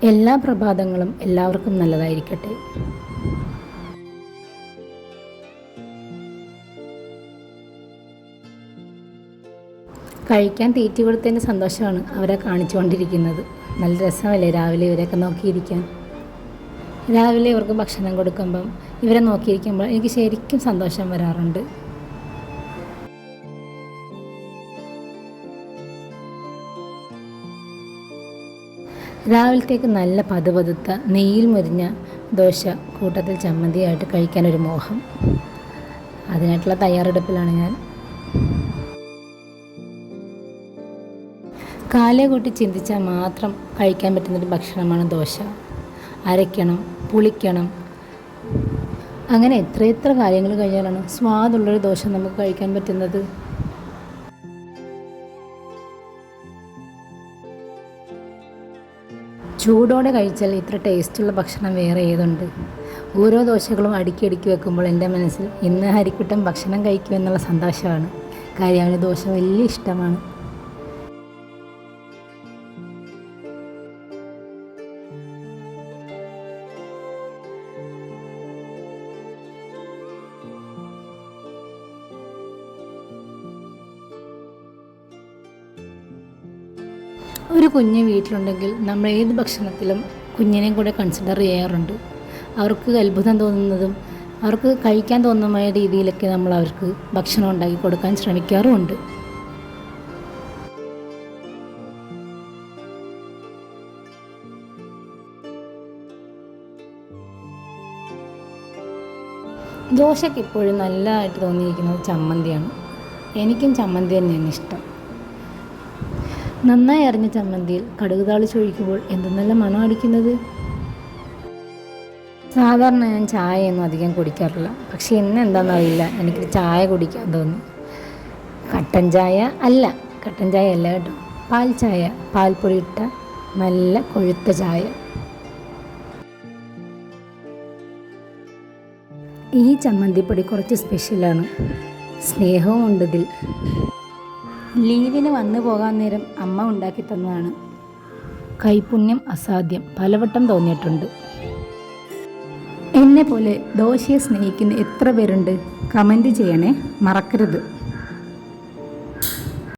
എല്ലാ പ്രഭാതങ്ങളും എല്ലാവർക്കും നല്ലതായിരിക്കട്ടെ. കഴിക്കാൻ തീറ്റി കൊടുത്തതിൻ്റെ സന്തോഷമാണ് അവരെ കാണിച്ചുകൊണ്ടിരിക്കുന്നത്. നല്ല രസമല്ലേ രാവിലെ ഇവരെയൊക്കെ നോക്കിയിരിക്കാൻ. രാവിലെ ഇവർക്ക് ഭക്ഷണം കൊടുക്കുമ്പം ഇവരെ നോക്കിയിരിക്കുമ്പോൾ എനിക്ക് ശരിക്കും സന്തോഷം വരാറുണ്ട്. രാവിലത്തേക്ക് നല്ല പതുപതുത്ത നെയ്യിൽ മുരിഞ്ഞ ദോശ കൂട്ടത്തിൽ ചമ്മന്തിയായിട്ട് കഴിക്കാനൊരു മോഹം. അതിനായിട്ടുള്ള തയ്യാറെടുപ്പിലാണ് ഞാൻ. കാലേ കൂട്ടി ചിന്തിച്ചാൽ മാത്രം കഴിക്കാൻ പറ്റുന്നൊരു ഭക്ഷണമാണ് ദോശ. അരയ്ക്കണം, പുളിക്കണം, അങ്ങനെ എത്ര കാര്യങ്ങൾ കഴിഞ്ഞാലാണ് സ്വാദുള്ളൊരു ദോശ നമുക്ക് കഴിക്കാൻ പറ്റുന്നത്. ചൂടോടെ കഴിച്ചാൽ ഇത്ര ടേസ്റ്റുള്ള ഭക്ഷണം വേറെ ഏതുണ്ട്? ഓരോ ദോശകളും അടുക്കി വെക്കുമ്പോൾ എൻ്റെ മനസ്സിൽ ഇന്ന് ഹരിക്കുട്ടൻ ഭക്ഷണം കഴിക്കുമെന്നുള്ള സന്തോഷമാണ്. കാര്യം അവന് ദോശ വലിയ ഇഷ്ടമാണ്. ഒരു കുഞ്ഞ് വീട്ടിലുണ്ടെങ്കിൽ നമ്മൾ ഏത് ഭക്ഷണത്തിലും കുഞ്ഞിനെയും കൂടെ കൺസിഡർ ചെയ്യാറുണ്ട്. അവർക്ക് അത്ഭുതം തോന്നുന്നതും അവർക്ക് കഴിക്കാൻ തോന്നുന്നതുമായ രീതിയിലൊക്കെ നമ്മൾ അവർക്ക് ഭക്ഷണം ഉണ്ടാക്കി കൊടുക്കാൻ ശ്രമിക്കാറുമുണ്ട്. ദോശയ്ക്ക് ഇപ്പോഴും നല്ലതായിട്ട് തോന്നിയിരിക്കുന്നത് ചമ്മന്തിയാണ്. എനിക്കും ചമ്മന്തി തന്നെയാണ് ഇഷ്ടം. നന്നായി അരിഞ്ഞ ചമ്മന്തിയിൽ കടുക് താളിച്ചൊഴിക്കുമ്പോൾ എന്ത് നല്ല മണം അടിക്കുന്നത്. സാധാരണ ഞാൻ ചായയൊന്നും അധികം കുടിക്കാറില്ല. പക്ഷേ ഇന്ന് എന്താണെന്നറിയില്ല, എനിക്ക് ചായ കുടിക്കാൻ തോന്നി. കട്ടൻ ചായ അല്ല കേട്ടോ, പാൽ ചായ, പാൽപ്പൊടി ഇട്ട നല്ല കൊഴുത്ത ചായ. ഈ ചമ്മന്തിപ്പൊടി കുറച്ച് സ്പെഷ്യലാണ്. സ്നേഹവും ഉണ്ട് ഇതിൽ. ലീവിന് വന്നു പോകാൻ നേരം അമ്മ ഉണ്ടാക്കി തന്നതാണ്. കൈപുണ്യം അസാധ്യം, പലവട്ടം തോന്നിയിട്ടുണ്ട്. എന്നെ പോലെ ദോശയെ സ്നേഹിക്കുന്ന എത്ര പേരുണ്ട്? കമൻറ്റ് ചെയ്യണേ, മറക്കരുത്.